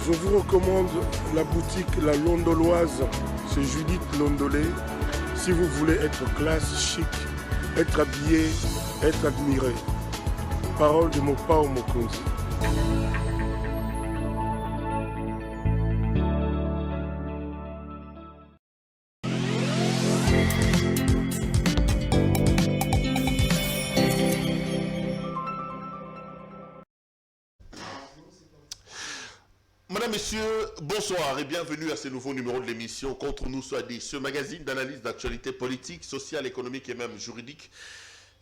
Je vous recommande la boutique La Londoloise, c'est Judith Londolé. Si vous voulez être classe, chic, être habillé, être admiré. Parole de Mopao Mokonzi. Madame, Messieurs, bonsoir et bienvenue à ce nouveau numéro de l'émission Contre nous soit dit, ce magazine d'analyse d'actualité politique, sociale, économique et même juridique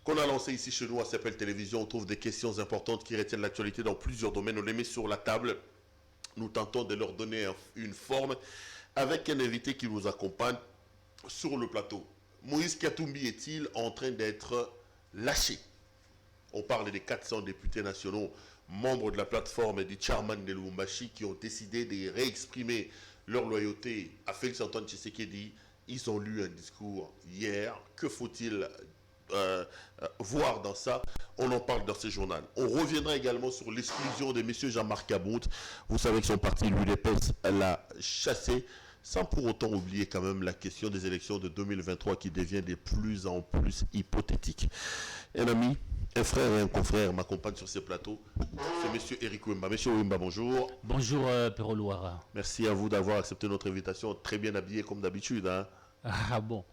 qu'on a lancé ici chez nous à CPL Télévision. On trouve des questions importantes qui retiennent l'actualité dans plusieurs domaines. On les met sur la table. Nous tentons de leur donner une forme avec un invité qui nous accompagne sur le plateau. Moïse Katumbi est-il en train d'être lâché? On parle des 400 députés nationaux membres de la plateforme du chairman de Lubumbashi qui ont décidé de réexprimer leur loyauté à Félix Antoine Tshisekedi. Ils ont lu un discours hier. Que faut-il voir dans ça? On en parle dans ce journal. On reviendra également sur l'exclusion de M. Jean-Marc Aboud. Vous savez que son parti, l'UDPS, l'a chassé, sans pour autant oublier quand même la question des élections de 2023 qui devient de plus en plus hypothétique. Un ami, un frère et un confrère m'accompagnent sur ce plateau. C'est M. Eric Wimba. M. Wimba, bonjour. Bonjour, Pero Loara. Merci à vous d'avoir accepté notre invitation. Très bien habillé comme d'habitude. Hein? Ah bon.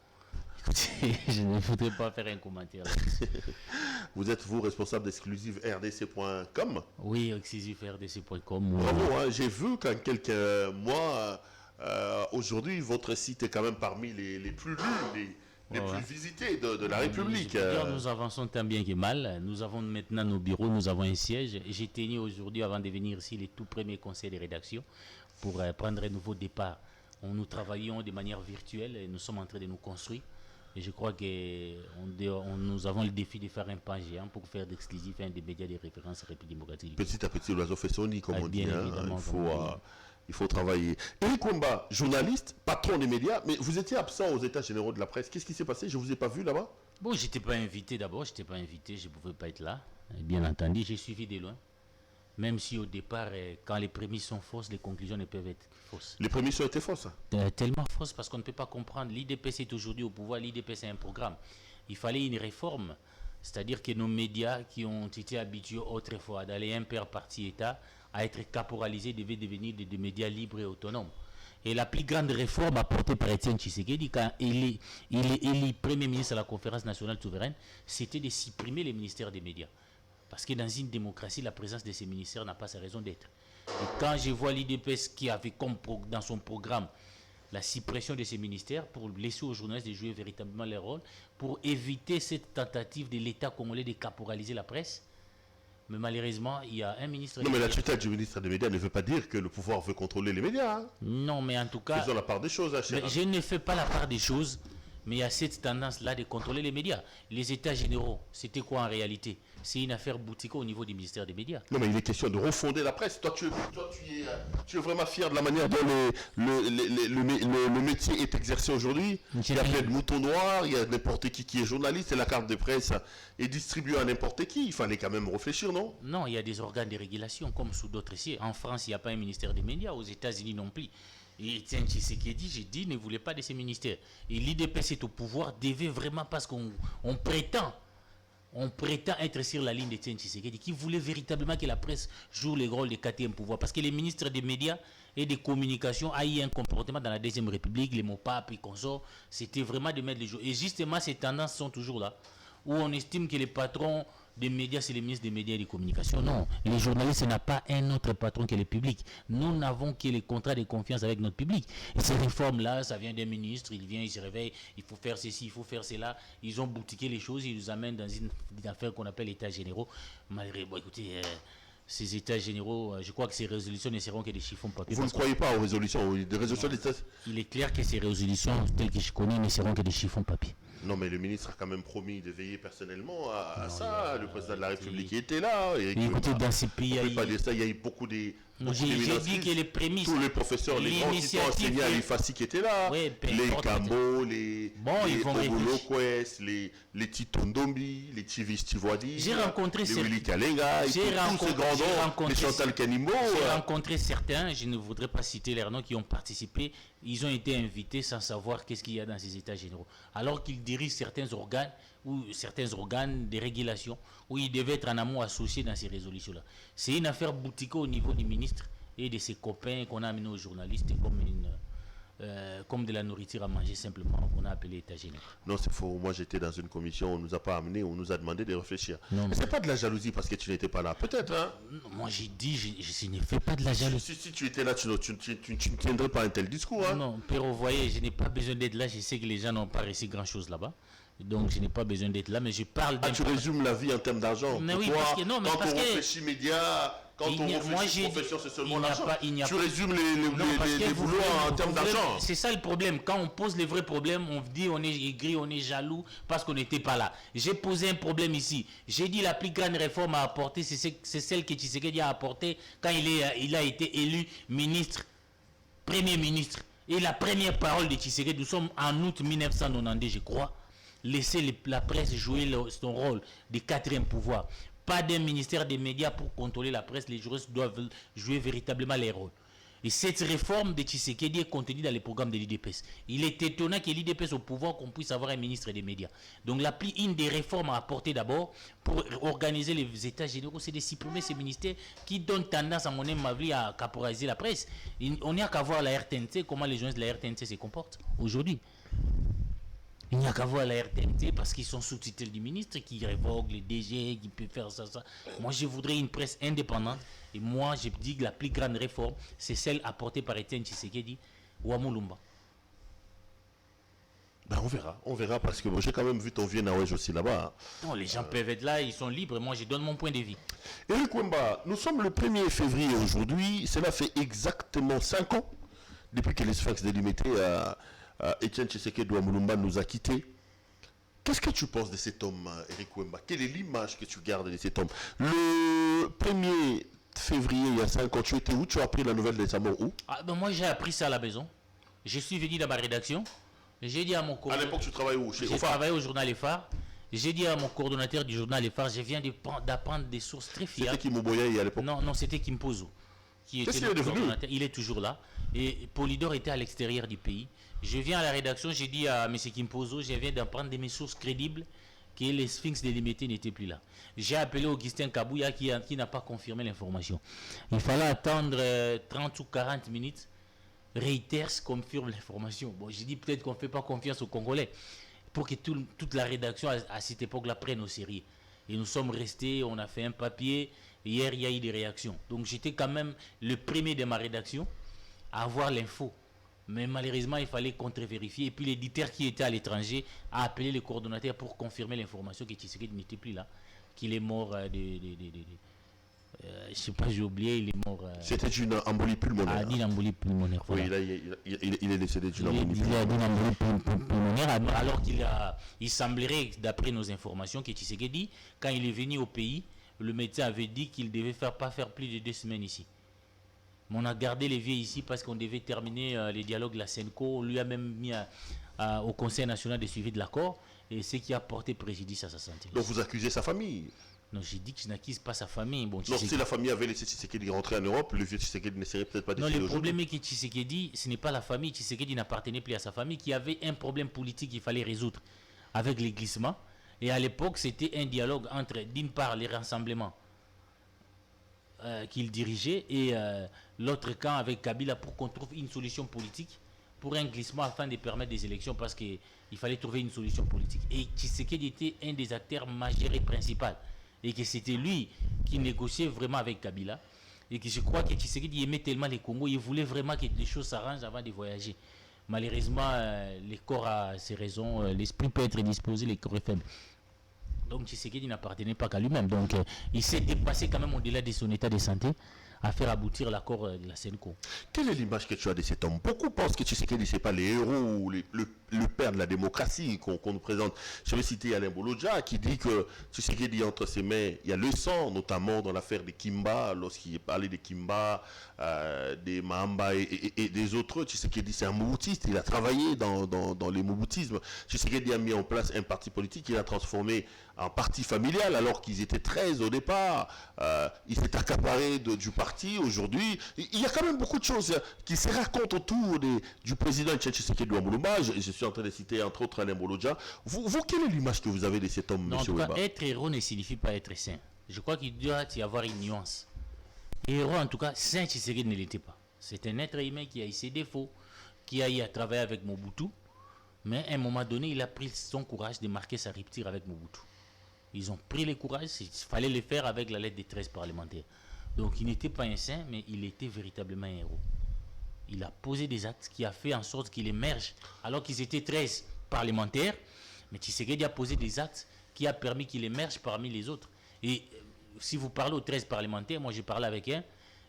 Écoutez, je ne voudrais pas faire un commentaire. Vous êtes, vous, responsable d'exclusive rdc.com? Oui, exclusiverdc.com. Bravo, hein, j'ai vu qu'en quelques mois, aujourd'hui, votre site est quand même parmi les plus lus, les plus visités de la République. Nous avançons tant bien que mal. Nous avons maintenant nos bureaux, nous avons un siège. J'ai tenu aujourd'hui, avant de venir ici, les tout premiers conseils de rédaction pour prendre un nouveau départ. Nous travaillons de manière virtuelle et nous sommes en train de nous construire. Et je crois que nous avons le défi de faire un pas géant pour faire d'exclusif un des médias de référence République démocratique. Petit à petit, l'oiseau fait son nid, comme on dit. Hein, il faut travailler. Eric Wimba, journaliste, patron des médias, mais vous étiez absent aux États généraux de la presse. Qu'est-ce qui s'est passé? Je ne vous ai pas vu là-bas. Bon, je n'étais pas invité d'abord, je n'étais pas invité, je ne pouvais pas être là. Bien entendu, j'ai suivi de loin. Même si au départ, quand les prémices sont fausses, les conclusions ne peuvent être fausses. Les prémices ont été fausses? Tellement fausses parce qu'on ne peut pas comprendre. L'IDPS est aujourd'hui au pouvoir, l'IDPS est un programme. Il fallait une réforme. C'est-à-dire que nos médias qui ont été habitués autrefois d'aller un père parti État à être caporalisés devaient devenir des médias libres et autonomes. Et la plus grande réforme apportée par Étienne Tshisekedi quand il est Premier ministre à la Conférence nationale souveraine, c'était de supprimer les ministères des médias. Parce que dans une démocratie, la présence de ces ministères n'a pas sa raison d'être. Et quand je vois l'IDPS qui avait comme dans son programme la suppression de ces ministères pour laisser aux journalistes de jouer véritablement leur rôle, pour éviter cette tentative de l'État congolais de caporaliser la presse, mais malheureusement, il y a un ministre... Non, mais la tutelle du ministre des médias ne veut pas dire que le pouvoir veut contrôler les médias. Hein. Non, mais en tout cas... Faisons la part des choses, hein, je ne fais pas la part des choses, mais il y a cette tendance-là de contrôler les médias. Les États généraux, c'était quoi en réalité? C'est une affaire boutique au niveau du ministère des médias. Non, mais il est question de refonder la presse. Toi, tu es vraiment fier de la manière dont le métier est exercé aujourd'hui. Il y a plein de moutons noirs, il y a n'importe qui est journaliste, et la carte de presse est distribuée à n'importe qui. Il fallait quand même réfléchir, non? Non, il y a des organes de régulation, comme sous d'autres ici. En France, il n'y a pas un ministère des médias, aux États-Unis non plus. Et Étienne Tshisekedi, j'ai dit, ne voulait pas de ces ministères. Et l'IDPS est au pouvoir, devait vraiment, parce qu'on prétend être sur la ligne d'Étienne Tshisekedi, qui voulait véritablement que la presse joue le rôle de quatrième pouvoir. Parce que les ministres des médias et des communications a eu un comportement dans la Deuxième République, les MOPAP et consorts, c'était vraiment de mettre les jours. Et justement, ces tendances sont toujours là, où on estime que les patrons des médias, c'est les ministres des médias et des communications. Non, les journalistes n'ont pas un autre patron que le public. Nous n'avons que les contrats de confiance avec notre public. Et ces réformes-là, ça vient d'un ministre, il vient, il se réveille, il faut faire ceci, il faut faire cela. Ils ont boutiqué les choses, ils nous amènent dans une affaire qu'on appelle États généraux. Malgré, bon, écoutez, ces États généraux, je crois que ces résolutions ne seront que des chiffons papier. Vous ne croyez pas aux résolutions, des résolutions d'État? Il est clair que ces résolutions, telles que je connais, ne seront que des chiffons papier. Non, mais le ministre a quand même promis de veiller personnellement à ça. Le président de la République était là. Écoutez, dans ces pays, il y a eu beaucoup de... J'ai dit que les prémices... Tous les professeurs, les grands qui sont enseignés à l'IFASI qui étaient là. Ouais, les Gambo, les Obolokwes, les Titondombi, les Tivis Tivwadi, j'ai rencontré les Willy Kalenga, tous ces grands noms, les Chantal Kanimbo. J'ai rencontré certains, je ne voudrais pas citer leurs noms, qui ont participé. Ils ont été invités sans savoir qu'est-ce qu'il y a dans ces états généraux. Alors qu'ils dirigent certains organes de régulation où ils devaient être en amont associés dans ces résolutions-là. C'est une affaire boutique au niveau du ministre et de ses copains qu'on a amenés aux journalistes comme de la nourriture à manger simplement, qu'on a appelé état général. Non, c'est faux. Moi, j'étais dans une commission, on ne nous a pas amenés, on nous a demandé de réfléchir. Non, mais c'est pas de la jalousie parce que tu n'étais pas là. Peut-être, hein? Moi, j'ai dit, je ne fais pas de la jalousie. Si tu étais là, tu ne tiendrais pas un tel discours, hein? Non, Péro, vous voyez, je n'ai pas besoin d'être là. Je sais que les gens n'ont pas réussi grand-chose là-bas. Donc, je n'ai pas besoin d'être là, mais je parle... tu résumes la vie en termes d'argent. Mais oui, parce que... Non, mais quand parce on réfléchit médias... Quand on réfléchit profession, c'est seulement l'argent. Tu résumes les boulots en termes d'argent. C'est ça le problème. Quand on pose les vrais problèmes, on dit on est aigri, on est jaloux parce qu'on n'était pas là. J'ai posé un problème ici. J'ai dit la plus grande réforme à apporter, c'est celle que Tshisekedi a apportée quand il a été élu ministre, premier ministre. Et la première parole de Tshisekedi, nous sommes en août 1992, je crois. Laisser la presse jouer son rôle de quatrième pouvoir. Pas d'un ministère des médias pour contrôler la presse. Les juristes doivent jouer véritablement les rôles. Et cette réforme de Tshisekedi est contenue dans les programmes de l'IDPS. Il est étonnant que l'IDPS au pouvoir qu'on puisse avoir un ministre des médias. Donc une des réformes à apporter d'abord pour organiser les états généraux, c'est de supprimer ces ministères qui donnent tendance, à mon avis, à caporaliser la presse. On n'y a qu'à voir la RTNC, comment les journalistes de la RTNC se comportent aujourd'hui. Il n'y a qu'à voir la RTNT parce qu'ils sont sous tutelle du ministre qui révoque les DG, qui peut faire ça. Moi, je voudrais une presse indépendante. Et moi, je dis que la plus grande réforme, c'est celle apportée par Etienne Tshisekedi ou Amulumba. Ben on verra parce que j'ai quand même vu ton vieux Nawège aussi là-bas. Hein. Non, les gens peuvent être là, ils sont libres. Moi, je donne mon point de vue. Éric Wemba, nous sommes le 1er février aujourd'hui. Cela fait exactement 5 ans depuis que les Sphinx délimité Etienne Tshisekedi Ouamulumba nous a quittés. Qu'est-ce que tu penses de cet homme, Éric Wemba? Quelle est l'image que tu gardes de cet homme? Le 1er février, il y a 5 ans, tu étais où? Tu as appris la nouvelle de sa mort où? Moi, j'ai appris ça à la maison. Je suis venu dans ma rédaction. J'ai dit à mon coordonnateur... À l'époque, tu travaillais où? J'ai travaillé au journal Les Phares. J'ai dit à mon coordonnateur du journal Les Phares, je viens d'apprendre des sources très fiables. C'était Kim Oboya à l'époque? Non, c'était Kim Pozo. Qu'est-ce qu'il est devenu? Il est toujours là. Et Polydor était à l'extérieur du pays. Je viens à la rédaction, j'ai dit à M. Kimpozo, je viens d'apprendre de mes sources crédibles que les Sphinx délimité n'étaient plus là. J'ai appelé Augustin Kabouya qui n'a pas confirmé l'information. Il fallait attendre 30 ou 40 minutes. Reuters confirme l'information. Bon, j'ai dit peut-être qu'on ne fait pas confiance aux Congolais pour que toute la rédaction à cette époque-là prenne au sérieux. Et nous sommes restés, on a fait un papier. Hier, il y a eu des réactions. Donc j'étais quand même le premier de ma rédaction à avoir l'info. Mais malheureusement, il fallait contre-vérifier. Et puis l'éditeur qui était à l'étranger a appelé le coordonnateur pour confirmer l'information que Tshisekedi n'était plus là. Qu'il est mort je ne sais pas, j'ai oublié, il est mort... C'était une embolie pulmonaire. D'une embolie pulmonaire, voilà. Oui, là, il est décédé d'une embolie pulmonaire. Alors il semblerait, d'après nos informations, que Tshisekedi, quand il est venu au pays, le médecin avait dit qu'il ne devait pas faire plus de 2 semaines ici. Mais on a gardé les vieux ici parce qu'on devait terminer les dialogues de la SENCO. On lui a même mis au Conseil national de suivi de l'accord, et ce qui a porté préjudice à sa santé. Donc vous accusez sa famille? Non, j'ai dit que je n'accuse pas sa famille. Bon, donc si la famille avait laissé Tshisekedi rentrer en Europe, le vieux Tshisekedi ne serait peut-être pas décédé. Non, le problème est que Tshisekedi, ce n'est pas la famille. Tshisekedi n'appartenait plus à sa famille, qui avait un problème politique qu'il fallait résoudre avec les glissements. Et à l'époque, c'était un dialogue entre, d'une part, les rassemblements qu'il dirigeait et l'autre camp avec Kabila pour qu'on trouve une solution politique pour un glissement afin de permettre des élections parce qu'il fallait trouver une solution politique. Et Tshisekedi était un des acteurs majeurs et principaux. Et que c'était lui qui négociait vraiment avec Kabila. Et que je crois que Tshisekedi aimait tellement les Congos, il voulait vraiment que les choses s'arrangent avant de voyager. Malheureusement, le corps a ses raisons, l'esprit peut être disposé, le corps est faible. Donc Tshisekedi n'appartenait pas qu'à lui-même. Donc il s'est dépassé quand même au-delà de son état de santé à faire aboutir l'accord de la Senco. Quelle est l'image que tu as de cet homme? Beaucoup pensent que Tshisekedi, ce n'est pas les héros ou le père de la démocratie qu'on nous présente. Je vais citer Alain Bolodja qui dit que Tshisekedi, entre ses mains, il y a le sang, notamment dans l'affaire de Kimba, lorsqu'il parlait de Kimba, des Mahamba et des autres. Tshisekedi, c'est un moubutiste, il a travaillé dans les mouboutismes. Tshisekedi a mis en place un parti politique qu'il a transformé en parti familial alors qu'ils étaient 13 au départ. Il s'est accaparé du parti aujourd'hui. Il y a quand même beaucoup de choses qui se racontent autour du président Tshisekedi Ouamouloumba. Je suis en train de citer entre autres Alain Bolodja. Vous, quelle est l'image que vous avez de cet homme, non, M. Weba? Être héros ne signifie pas être saint. Je crois qu'il doit y avoir une nuance. Héros, en tout cas, saint Tshisekedi ne l'était pas. C'est un être humain qui a eu ses défauts, qui a eu à travailler avec Mobutu. Mais à un moment donné, il a pris son courage de marquer sa rupture avec Mobutu. Ils ont pris le courage, il fallait le faire avec la lettre des 13 parlementaires. Donc il n'était pas un saint, mais il était véritablement un héros. Il a posé des actes qui a fait en sorte qu'il émerge, alors qu'ils étaient 13 parlementaires, mais Tshisekedi a posé des actes qui a permis qu'il émerge parmi les autres. Et si vous parlez aux 13 parlementaires, moi j'ai parlé avec un,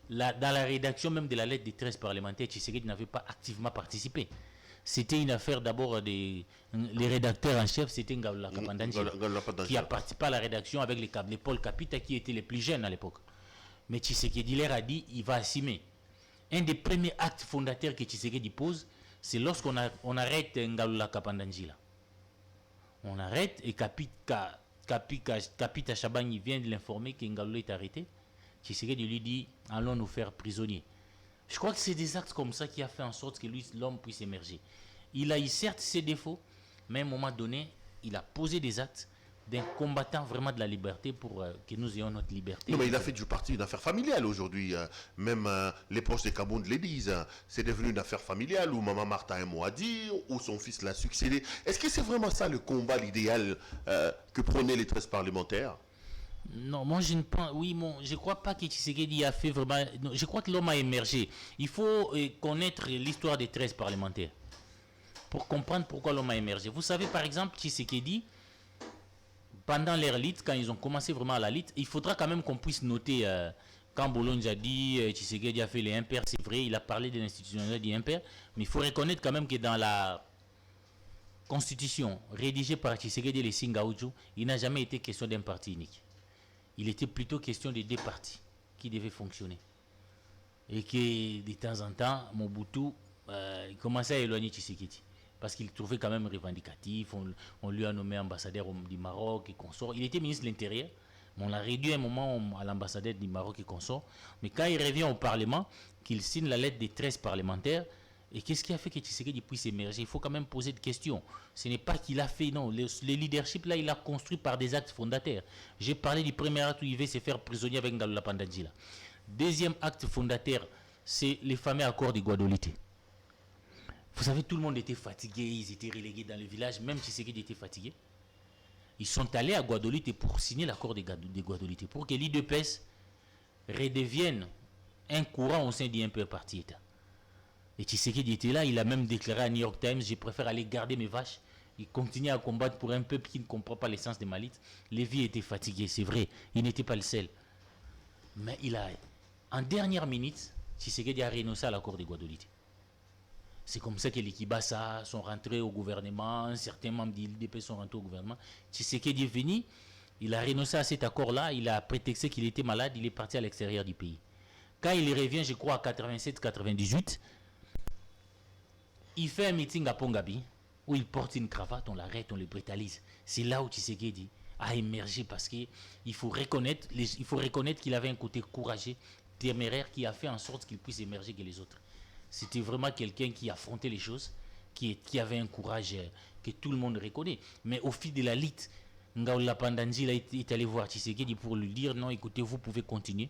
dans la rédaction même de la lettre des 13 parlementaires, Tshisekedi n'avait pas activement participé. C'était une affaire d'abord les rédacteurs en chef, c'était Ngaoula Kapandanji qui a participé à la rédaction avec les Paul Kapita qui étaient les plus jeunes à l'époque. Mais Tshisekedi leur a dit, il va assumer. Un des premiers actes fondateurs que Tshisekedi pose, c'est lorsqu'on arrête Ngaoula Kapandanji là. On arrête et Kapita Chabani vient de l'informer que Ngaoula est arrêté. Tshisekedi lui dit, allons nous faire prisonniers. Je crois que c'est des actes comme ça qui a fait en sorte que l'homme puisse émerger. Il a eu certes ses défauts, mais à un moment donné, il a posé des actes d'un combattant vraiment de la liberté pour que nous ayons notre liberté. Non, mais il a fait du parti une affaire familiale aujourd'hui. Même les proches de Kabound le disent. C'est devenu une affaire familiale où Maman Martha a un mot à dire, où son fils l'a succédé. Est-ce que c'est vraiment ça le combat, l'idéal que prenaient les 13 parlementaires? Non, moi je ne pense. Oui, je ne crois pas que Tshisekedi a fait vraiment. Non, je crois que l'homme a émergé. Il faut connaître l'histoire des 13 parlementaires pour comprendre pourquoi l'homme a émergé. Vous savez, par exemple, Tshisekedi, pendant leur lutte, quand ils ont commencé vraiment à la lutte, il faudra quand même qu'on puisse noter. Quand Bolonja a dit Tshisekedi a fait les impairs, c'est vrai, il a parlé de l'institutionnalité des impairs, mais il faut reconnaître quand même que dans la constitution rédigée par Tshisekedi et les Singaoudjou, il n'a jamais été question d'un parti unique. Il était plutôt question de deux partis qui devaient fonctionner. Et que de temps en temps, Mobutu commençait à éloigner Tshisekedi. Parce qu'il trouvait quand même revendicatif. On lui a nommé ambassadeur du Maroc et consort. Il était ministre de l'Intérieur. On l'a réduit un moment à l'ambassadeur du Maroc et consort. Mais quand il revient au Parlement, qu'il signe la lettre des 13 parlementaires, et qu'est-ce qui a fait que Tshisekedi puisse émerger? Il faut quand même poser des questions. Ce n'est pas qu'il a fait, non. Le leadership, là, il a construit par des actes fondateurs. J'ai parlé du premier acte où il veut se faire prisonnier avec Ngaoula Kapandanji, là. Deuxième acte fondateur, c'est les fameux accords de Guadolite. Vous savez, tout le monde était fatigué, ils étaient relégués dans le village, même Tshisekedi était fatigué. Ils sont allés à Guadolite pour signer l'accord de Guadolite, pour que l'IDPS redevienne un courant au sein du MPR Parti État. Et Tshisekedi était là, il a même déclaré à New York Times, je préfère aller garder mes vaches. Il continue à combattre pour un peuple qui ne comprend pas l'essence de ma lutte. Lévy était fatigué, c'est vrai, il n'était pas le seul. Mais en dernière minute, Tshisekedi a renoncé à l'accord de Guadolite. C'est comme ça que les Kibasa sont rentrés au gouvernement, certains membres de l'IDP sont rentrés au gouvernement. Tshisekedi est venu, il a renoncé à cet accord-là, il a prétexté qu'il était malade, il est parti à l'extérieur du pays. Quand il revient, je crois, à 87-98, il fait un meeting à Pongabi où il porte une cravate, on l'arrête, on le brutalise. C'est là où Tshisekedi a émergé parce qu'il faut reconnaître qu'il avait un côté courageux, téméraire, qui a fait en sorte qu'il puisse émerger que les autres. C'était vraiment quelqu'un qui affrontait les choses, qui avait un courage que tout le monde reconnaît. Mais au fil de la lutte, Ngaoula Kapandanji est allé voir Tshisekedi pour lui dire non, écoutez, vous pouvez continuer.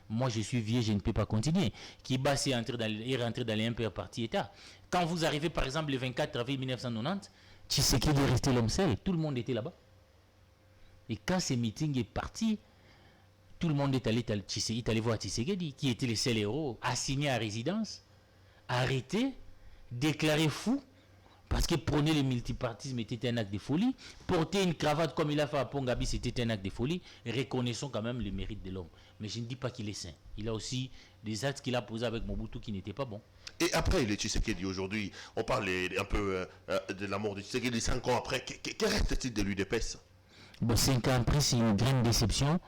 Moi, je suis vieux, je ne peux pas continuer. Kiba est rentré dans les MPR Parti État. Quand vous arrivez, par exemple, le 24 avril 1990, Tshisekedi est resté l'homme seul. Tout le monde était là-bas. Et quand ce meeting est parti, tout le monde est allé voir Tshisekedi, qui était le seul héros, assigné à résidence, arrêté, déclaré fou, parce que prôner le multipartisme était un acte de folie. Porter une cravate comme il a fait à Pongabi, c'était un acte de folie. Reconnaissons quand même le mérite de l'homme. Mais je ne dis pas qu'il est saint. Il a aussi des actes qu'il a posés avec Mobutu qui n'étaient pas bons. Et après, les Tshisekedi aujourd'hui, on parle un peu de la mort de Tshisekedi 5 ans après. Que reste-t-il de l'UDPS? Bon, 5 ans après, c'est une grande déception.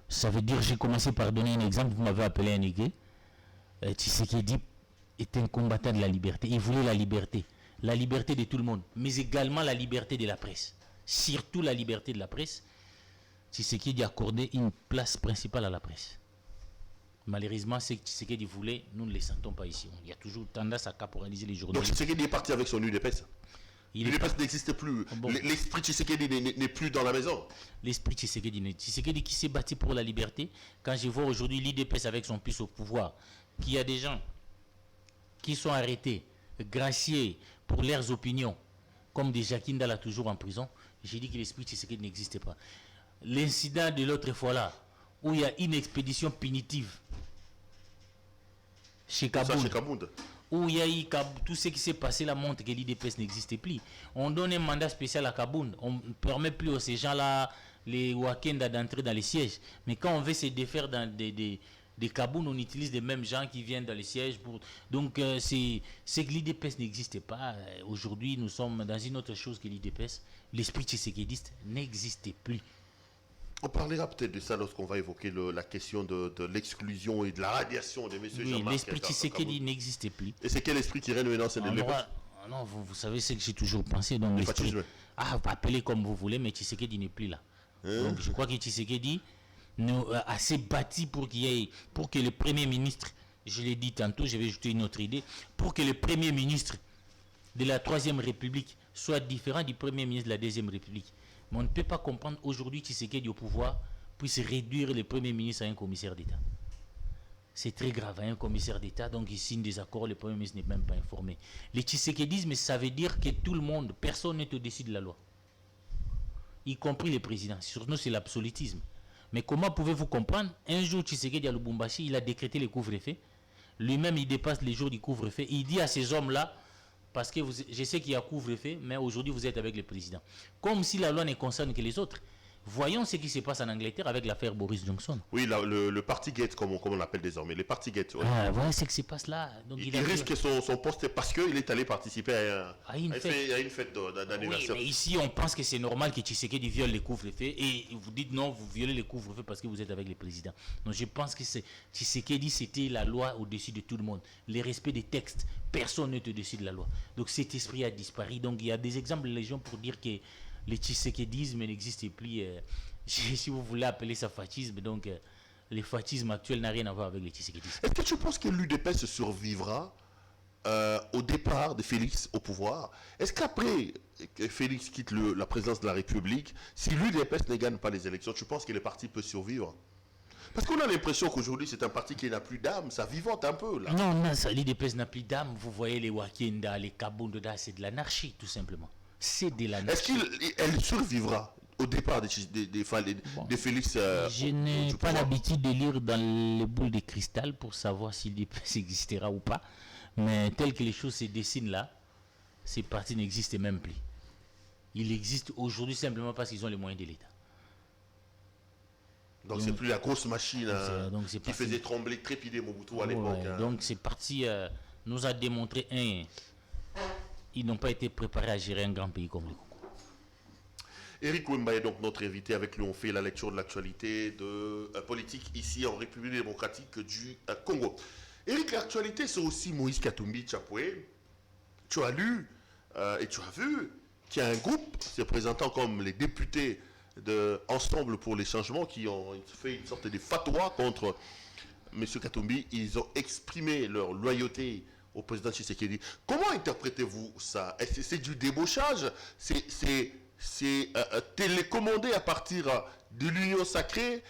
Ça veut dire, j'ai commencé par donner un exemple, vous m'avez appelé un aigué. Tshisekedi est un combattant de la liberté. Il voulait la liberté de tout le monde, mais également la liberté de la presse. Surtout la liberté de la presse. Tshisekedi a accordé une place principale à la presse. Malheureusement, ce que Tshisekedi voulait, nous ne les sentons pas ici. Il y a toujours tendance à caporaliser les journalistes. Donc Tshisekedi est parti avec son UDPS. L'UDPS n'existe plus. Bon. L'esprit Tshisekedi n'est plus dans la maison. L'esprit Tshisekedi qui s'est battu pour la liberté. Quand je vois aujourd'hui l'UDPS avec son puce au pouvoir, qu'il y a des gens qui sont arrêtés, graciés pour leurs opinions, comme des Jacquin Dalla toujours en prison, j'ai dit que l'esprit Tshisekedi n'existait pas. L'incident de l'autre fois là, où il y a une expédition punitive chez Kabound, où il y a eu tout ce qui s'est passé là montre que l'IDPS n'existait plus. On donne un mandat spécial à Kabound, on ne permet plus à ces gens-là, les Wakenda, d'entrer dans les sièges. Mais quand on veut se défaire dans des Kabound, on utilise les mêmes gens qui viennent dans les sièges. Donc c'est que l'IDPS n'existait pas. Aujourd'hui, nous sommes dans une autre chose que l'IDPS. L'esprit tshisekidiste n'existait plus. On parlera peut-être de ça lorsqu'on va évoquer la question de l'exclusion et de la radiation de M. Jean-Marc. Oui, l'esprit Tshisekedi n'existait plus. Et c'est quel esprit qui règne maintenant? C'est non, vous savez ce que j'ai toujours pensé. Donc l'esprit, appelez comme vous voulez, mais Tshisekedi n'est plus là. Donc je crois que Tshisekedi a assez bâti pour que le Premier ministre, je l'ai dit tantôt, je vais ajouter une autre idée, pour que le Premier ministre de la 3e République soit différent du Premier ministre de la 2e République. Mais on ne peut pas comprendre aujourd'hui Tshisekedi au pouvoir puisse réduire le Premier ministre à un commissaire d'État. C'est très grave, un commissaire d'État, donc il signe des accords, le Premier ministre n'est même pas informé. Le tshisekedisme, ça veut dire que tout le monde, personne n'est au-dessus de la loi. Y compris les présidents. Surtout, c'est l'absolutisme. Mais comment pouvez-vous comprendre? Un jour, Tshisekedi à Lubumbashi, il a décrété le couvre-feu. Lui-même, il dépasse les jours du couvre-feu. Il dit à ces hommes-là, parce que je sais qu'il y a couvre-feu, mais aujourd'hui vous êtes avec le président. Comme si la loi ne concerne que les autres. Voyons ce qui se passe en Angleterre avec l'affaire Boris Johnson. Oui, le Partygate, comme on l'appelle désormais, les Partygate. Ouais. Voilà ce qui se passe là. Donc, il risque son poste parce qu'il est allé participer à une fête d'anniversaire. Oui, mais ici, on pense que c'est normal que Tshisekedi viole les couvre-feux et vous dites non, vous violez les couvre-feux parce que vous êtes avec le président. Donc je pense que Tshisekedi, c'était la loi au-dessus de tout le monde. Le respect des textes, personne n'est au-dessus de la loi. Donc cet esprit a disparu. Donc il y a des exemples de légion pour dire que le tshisekedisme n'existe plus. Si vous voulez appeler ça fascisme, donc le fascisme actuel n'a rien à voir avec le tshisekedisme. Est-ce que tu penses que l'UDPS survivra au départ de Félix au pouvoir? Est-ce qu'après que Félix quitte la présidence de la République, si l'UDPS ne gagne pas les élections, tu penses que le parti peut survivre? Parce qu'on a l'impression qu'aujourd'hui, c'est un parti qui n'a plus d'âme, ça vivante un peu. Là. Non, l'UDPS n'a plus d'âme. Vous voyez les Wakenda, les Kabound, c'est de l'anarchie, tout simplement. C'est de l'anarchie. Est-ce qu'elle survivra au départ de Félix Je n'ai pas l'habitude de lire dans les boules de cristal pour savoir si l'UDPS existera ou pas. Mais tel que les choses se dessinent là, ces partis n'existent même plus. Ils existent aujourd'hui simplement parce qu'ils ont les moyens de l'État. Donc c'est plus la grosse machine qui faisait trembler, trépider Mobutu à l'époque. Donc ces partis nous a démontré, ils n'ont pas été préparés à gérer un grand pays comme le Congo. Éric Wemba est donc notre invité. Avec lui, on fait la lecture de l'actualité politique ici en République démocratique du Congo. Éric, l'actualité, c'est aussi Moïse Katumbi Tchapoué. Tu as lu et tu as vu qu'il y a un groupe se présentant comme les députés de Ensemble pour les changements qui ont fait une sorte de fatwa contre M. Katumbi. Ils ont exprimé leur loyauté au président Tshisekedi. Comment interprétez-vous ça? Est-ce que c'est du débauchage? C'est télécommandé à partir de l'union sacrée?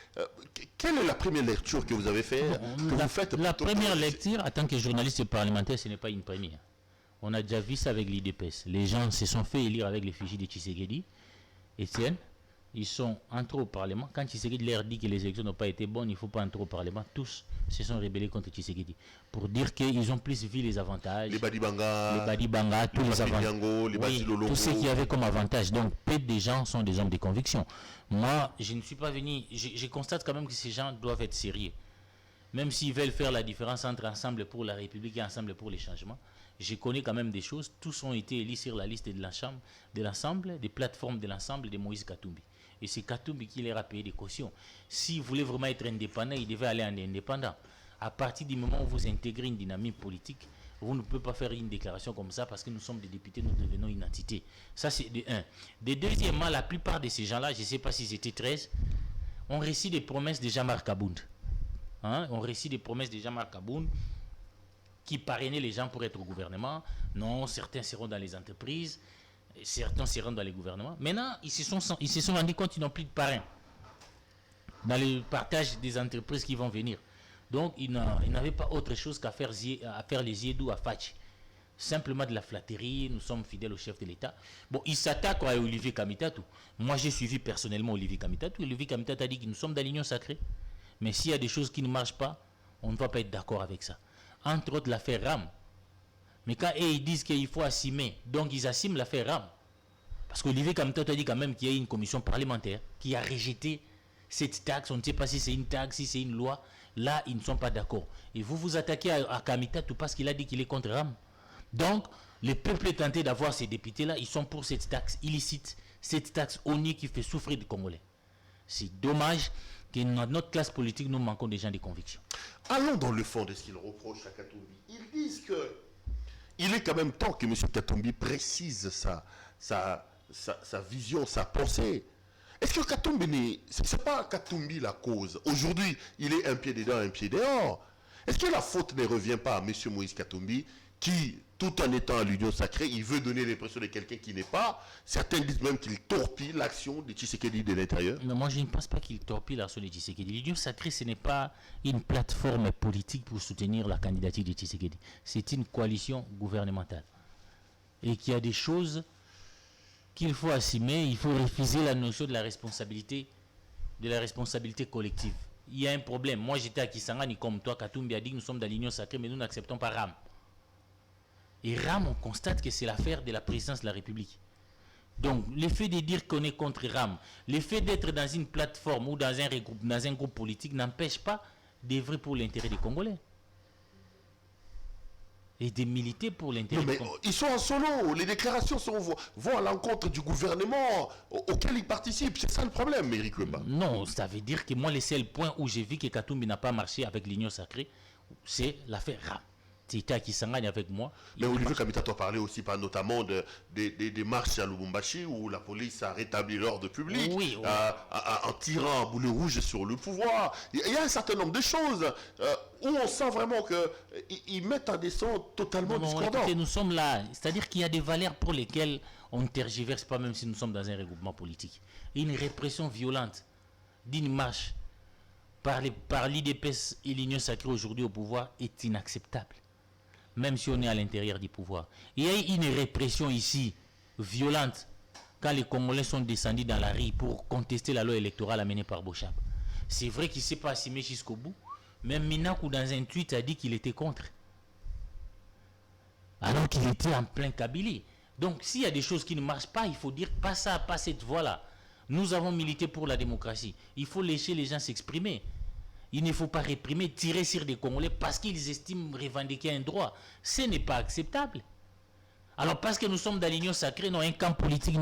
Quelle est la première lecture que vous avez faite? La première lecture, en tant que journaliste parlementaire, ce n'est pas une première. On a déjà vu ça avec l'IDPS. Les gens se sont fait élire avec l'effigie de Tshisekedi. Étienne, ils sont entrés au Parlement. Quand Tshisekedi leur dit que les élections n'ont pas été bonnes, il ne faut pas entrer au Parlement. Tous se sont rébellés contre Tshisekedi. Pour dire qu'ils ont plus vu les avantages. Les Badibanga, tous les avantages. Tout ce qu'il y avait comme avantage. Donc, peu de gens sont des hommes de conviction. Moi, je ne suis pas venu. Je constate quand même que ces gens doivent être sérieux. même s'ils veulent faire la différence entre Ensemble pour la République et Ensemble pour les changements, je connais quand même des choses. Tous ont été élus sur la liste de l'ensemble, des plateformes de l'ensemble de Moïse Katumbi. Et c'est Katumbi qui leur a payé des cautions. S'il voulait vraiment être indépendant, il devait aller en indépendant. À partir du moment où vous intégrez une dynamique politique, vous ne pouvez pas faire une déclaration comme ça parce que nous sommes des députés, nous devenons une entité. Ça, c'est de un. De deuxièmement, la plupart de ces gens-là, je ne sais pas si c'était 13, ont reçu des promesses de Jean-Marc Abound. On reçu des promesses de Jean-Marc Abound qui parrainaient les gens pour être au gouvernement. Non, certains seront dans les entreprises, certains seront dans les gouvernements. Maintenant, ils se sont rendus compte qu'ils n'ont plus de parrain dans le partage des entreprises qui vont venir. Donc, ils n'avaient pas autre chose qu'à faire les yeux doux à Fatch. Simplement de la flatterie, nous sommes fidèles au chef de l'État. Bon, ils s'attaquent à Olivier Kamitatou. Moi, j'ai suivi personnellement Olivier Kamitatou. Olivier Kamitatou a dit que nous sommes dans l'union sacrée. Mais s'il y a des choses qui ne marchent pas, on ne va pas être d'accord avec ça. Entre autres, l'affaire RAM. Mais quand ils disent qu'il faut assumer, donc ils assument l'affaire RAM. Parce qu'Olivier Kamitatou a dit quand même qu'il y a une commission parlementaire qui a rejeté cette taxe. On ne sait pas si c'est une taxe, si c'est une loi. Là, ils ne sont pas d'accord. Et vous vous attaquez à Kamitatou parce qu'il a dit qu'il est contre RAM. Donc, le peuple est tenté d'avoir ces députés-là. Ils sont pour cette taxe illicite, cette taxe ONU qui fait souffrir les Congolais. C'est dommage que dans notre classe politique, nous manquons des gens de conviction. Allons dans le fond de ce qu'ils reprochent à Katumbi. Ils disent que il est quand même temps que M. Katumbi précise sa vision, sa pensée. Est-ce que Katumbi c'est pas Katumbi la cause? Aujourd'hui, il est un pied dedans, un pied dehors. Est-ce que la faute ne revient pas à M. Moïse Katumbi qui, tout en étant à l'union sacrée, il veut donner l'impression de quelqu'un qui n'est pas. Certains disent même qu'il torpille l'action de Tshisekedi de l'intérieur. Mais moi, je ne pense pas qu'il torpille l'action de Tshisekedi. L'union sacrée, ce n'est pas une plateforme politique pour soutenir la candidature de Tshisekedi. C'est une coalition gouvernementale. Et qu'il y a des choses qu'il faut assumer. Il faut refuser la notion de la responsabilité collective. Il y a un problème. Moi, j'étais à Kisangani comme toi. Katumbi a dit que nous sommes dans l'union sacrée, mais nous n'acceptons pas RAM. Et RAM, on constate que c'est l'affaire de la présidence de la République. Donc, le fait de dire qu'on est contre RAM, le fait d'être dans une plateforme ou dans un groupe politique n'empêche pas d'œuvrer pour l'intérêt des Congolais. Et de militer pour l'intérêt des Congolais. Ils sont en solo. Les déclarations vont à l'encontre du gouvernement auquel ils participent. C'est ça le problème, Éric Wemba. Non, ça veut dire que moi, le seul point où j'ai vu que Katumbi n'a pas marché avec l'union sacrée, c'est l'affaire RAM. C'était qui s'engage avec moi. Mais Olivier Kamitatou a parlé aussi notamment des marches à Lubumbashi où la police a rétabli l'ordre public en tirant un boulet rouge sur le pouvoir. Il y a un certain nombre de choses où on sent vraiment qu'ils mettent en descente totalement discordant. Nous sommes là, c'est-à-dire qu'il y a des valeurs pour lesquelles on ne tergiverse pas même si nous sommes dans un regroupement politique. Une répression violente d'une marche par l'IDPS et l'Union sacrée aujourd'hui au pouvoir est inacceptable. Même si on est à l'intérieur du pouvoir. Il y a une répression ici, violente, quand les Congolais sont descendus dans la rue pour contester la loi électorale amenée par Bochab. C'est vrai qu'il ne s'est pas assumé jusqu'au bout, même Minakou, dans un tweet, a dit qu'il était contre. Alors qu'il était en plein Kabylie. Donc, s'il y a des choses qui ne marchent pas, il faut dire pas ça, pas cette voie-là. Nous avons milité pour la démocratie. Il faut laisser les gens s'exprimer. Il ne faut pas réprimer, tirer sur des Congolais parce qu'ils estiment revendiquer un droit. Ce n'est pas acceptable. Alors parce que nous sommes dans l'union sacrée, non, un camp politique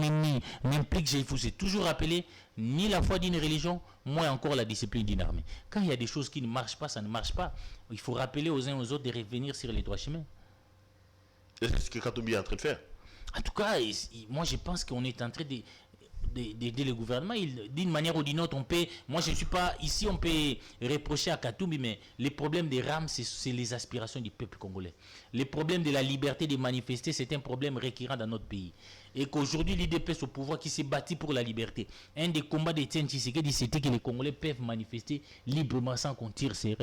n'implique, il faut se toujours rappeler, ni la foi d'une religion, moins encore la discipline d'une armée. Quand il y a des choses qui ne marchent pas, ça ne marche pas. Il faut rappeler aux uns aux autres de revenir sur les droits chemins. C'est ce que Katumbi est en train de faire. En tout cas, moi je pense qu'on est en train d'aider le gouvernement. D'une manière ou d'une autre, on peut, moi je ne suis pas ici, on peut reprocher à Katumbi, mais les problèmes des RAM, c'est les aspirations du peuple congolais. Les problèmes de la liberté de manifester, c'est un problème récurrent dans notre pays. Et qu'aujourd'hui, l'IDPS au pouvoir qui s'est bâti pour la liberté. Un des combats d'Étienne Tshisekedi, c'était que les Congolais peuvent manifester librement sans qu'on tire sur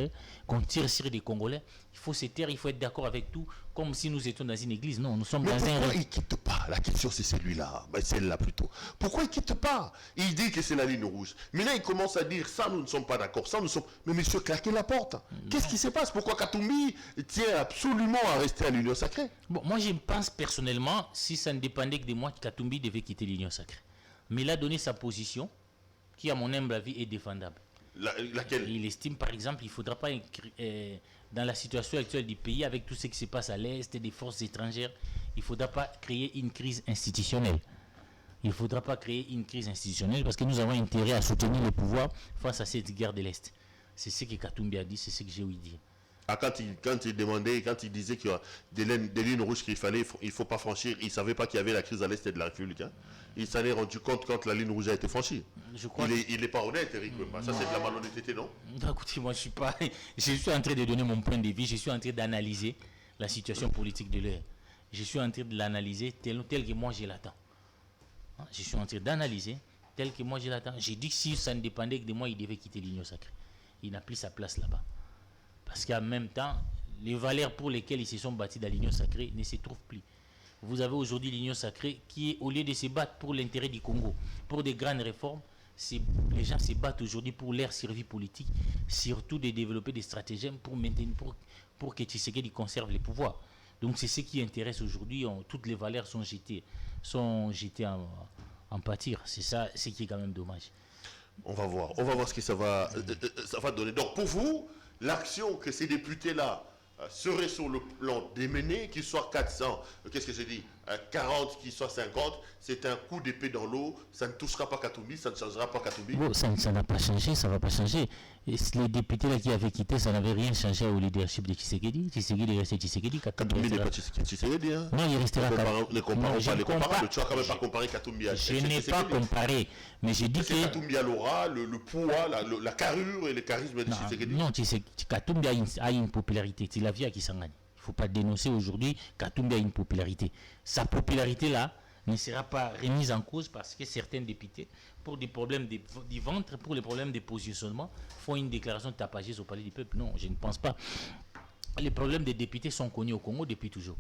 des Congolais. Il faut se taire, il faut être d'accord avec tout, comme si nous étions dans une église. Non, nous sommes dans un... Pourquoi il ne quitte pas? La question, c'est celui-là. Celle-là plutôt. Pourquoi il ne quitte pas? Il dit que c'est la ligne rouge. Mais là, il commence à dire, ça, nous ne sommes pas d'accord. Ça, nous sommes... Mais monsieur, claquez la porte. Qu'est-ce qui se passe? Pourquoi Katumbi tient absolument à rester à l'union sacrée? Bon, moi, je pense personnellement, si ça ne dépendait que de moi, Katumbi devait quitter l'union sacrée. Mais il a donné sa position, qui, à mon humble avis, est défendable. Laquelle? Il estime, par exemple, il ne faudra pas, dans la situation actuelle du pays, avec tout ce qui se passe à l'Est, des forces étrangères, il ne faudra pas créer une crise institutionnelle. Il ne faudra pas créer une crise institutionnelle parce que nous avons intérêt à soutenir le pouvoir face à cette guerre de l'Est. C'est ce que Katumbi a dit, c'est ce que j'ai ouï dire. Ah, quand il demandait, quand il disait qu'il y a des lignes rouges qu'il fallait, il ne faut pas franchir, il ne savait pas qu'il y avait la crise à l'Est de la République. Hein. Il s'en est rendu compte quand la ligne rouge a été franchie. Il n'est pas honnête, Eric. Ça, c'est de la malhonnêteté, non? Écoutez, moi, je suis pas. Je suis en train de donner mon point de vue. Je suis en train d'analyser la situation politique de l'heure. Je suis en train de l'analyser tel que moi je l'attends. Je suis en train d'analyser tel que moi je l'attends. J'ai dit que si ça ne dépendait que de moi, il devait quitter l'Union sacrée. Il n'a plus sa place là-bas. Parce qu'en même temps, les valeurs pour lesquelles ils se sont bâtis dans l'Union sacrée ne se trouvent plus. Vous avez aujourd'hui l'Union sacrée qui, au lieu de se battre pour l'intérêt du Congo, pour des grandes réformes, les gens se battent aujourd'hui pour leur survie politique, surtout de développer des stratagèmes pour maintenir, pour que Tshisekedi conserve les pouvoirs. Donc c'est ce qui intéresse aujourd'hui. Toutes les valeurs sont jetées en pâture. C'est ça, ce qui est quand même dommage. On va voir ce que ça va donner. Donc pour vous, l'action que ces députés-là seraient sur le plan démené, qu'ils soient 400, qu'est-ce que j'ai dit, 40, qu'ils soient 50, c'est un coup d'épée dans l'eau, ça ne touchera pas Katumbi, ça ne changera pas Katumbi. Bon, ça n'a pas changé, ça ne va pas changer. Et les députés là qui avaient quitté, ça n'avait rien changé au leadership de Tshisekedi. Tshisekedi est resté Tshisekedi. Katumbi n'est pas Tshisekedi. Hein. Non, il restera Ne comparons pas les comparables. Tu n'as quand même pas comparé Katumbi à Tshisekedi. Je n'ai pas comparé, mais j'ai dit que... Katumbi a l'aura, le poids, la carrure et le charisme de Tshisekedi. Non, Katumbi a une popularité. C'est la vie à qui s'en gagne. Il ne faut pas dénoncer aujourd'hui Katumbi a une popularité. Sa popularité là ne sera pas remise en cause parce que certains députés, pour des problèmes du ventre, pour les problèmes de positionnement, font une déclaration tapageuse au Palais du Peuple. Non, je ne pense pas. Les problèmes des députés sont connus au Congo depuis toujours.